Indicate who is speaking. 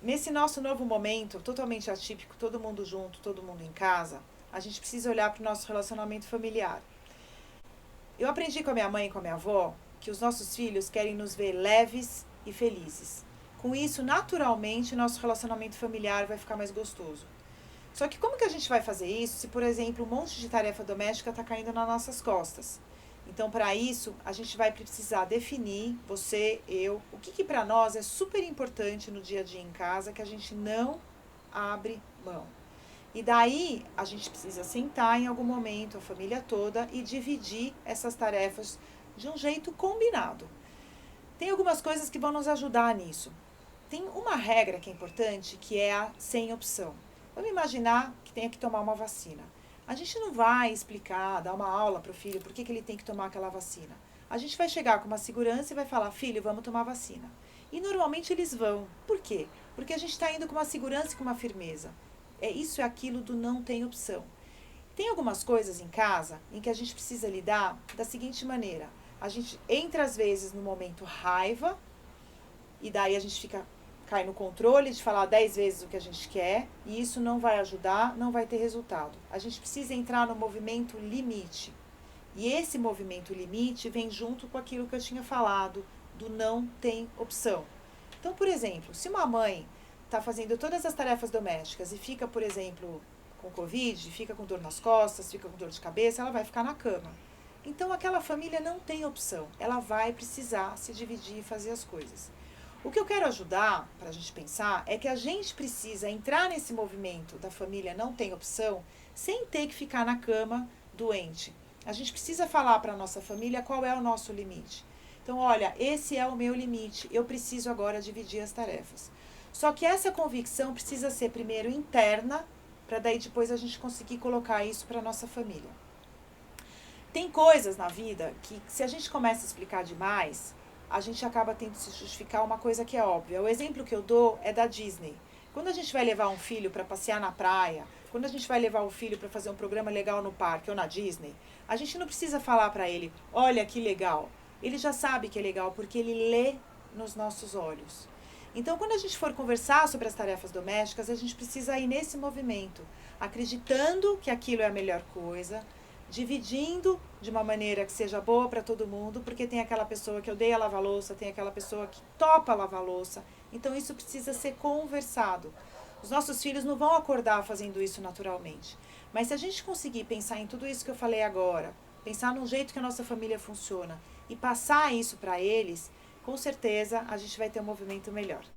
Speaker 1: nesse nosso novo momento, totalmente atípico, todo mundo junto, todo mundo em casa, a gente precisa olhar para o nosso relacionamento familiar. Eu aprendi com a minha mãe e com a minha avó que os nossos filhos querem nos ver leves e felizes. Com isso, naturalmente, nosso relacionamento familiar vai ficar mais gostoso. Só que como que a gente vai fazer isso se, por exemplo, um monte de tarefa doméstica está caindo nas nossas costas? Então, para isso, a gente vai precisar definir, você, eu, o que para nós é super importante no dia a dia em casa, que a gente não abre mão. E daí, a gente precisa sentar em algum momento, a família toda, e dividir essas tarefas de um jeito combinado. Tem algumas coisas que vão nos ajudar nisso. Tem uma regra que é importante, que é a sem opção. Vamos imaginar que tenha que tomar uma vacina. A gente não vai explicar, dar uma aula para o filho por que ele tem que tomar aquela vacina. A gente vai chegar com uma segurança e vai falar, filho, vamos tomar vacina. E normalmente eles vão. Por quê? Porque a gente está indo com uma segurança e com uma firmeza. É isso e aquilo do não tem opção. Tem algumas coisas em casa em que a gente precisa lidar da seguinte maneira. A gente entra às vezes no momento raiva, e daí a gente cai no controle de falar 10 vezes o que a gente quer, e isso não vai ajudar, não vai ter resultado. A gente precisa entrar no movimento limite. E esse movimento limite vem junto com aquilo que eu tinha falado, do não tem opção. Então, por exemplo, se uma mãe está fazendo todas as tarefas domésticas e fica, por exemplo, com Covid, fica com dor nas costas, fica com dor de cabeça, ela vai ficar na cama. Então, aquela família não tem opção. Ela vai precisar se dividir e fazer as coisas. O que eu quero ajudar para a gente pensar é que a gente precisa entrar nesse movimento da família não tem opção sem ter que ficar na cama doente. A gente precisa falar para a nossa família qual é o nosso limite. Então, olha, esse é o meu limite, eu preciso agora dividir as tarefas. Só que essa convicção precisa ser primeiro interna, para daí depois a gente conseguir colocar isso para a nossa família. Tem coisas na vida que, se a gente começa a explicar demais, a gente acaba tendo que se justificar uma coisa que é óbvia. O exemplo que eu dou é da Disney. Quando a gente vai levar um filho para passear na praia, quando a gente vai levar o filho para fazer um programa legal no parque ou na Disney, a gente não precisa falar para ele, olha que legal. Ele já sabe que é legal porque ele lê nos nossos olhos. Então, quando a gente for conversar sobre as tarefas domésticas, a gente precisa ir nesse movimento, acreditando que aquilo é a melhor coisa, dividindo de uma maneira que seja boa para todo mundo, porque tem aquela pessoa que odeia lavar louça, tem aquela pessoa que topa lavar louça. Então isso precisa ser conversado. Os nossos filhos não vão acordar fazendo isso naturalmente. Mas se a gente conseguir pensar em tudo isso que eu falei agora, pensar no jeito que a nossa família funciona e passar isso para eles, com certeza a gente vai ter um movimento melhor.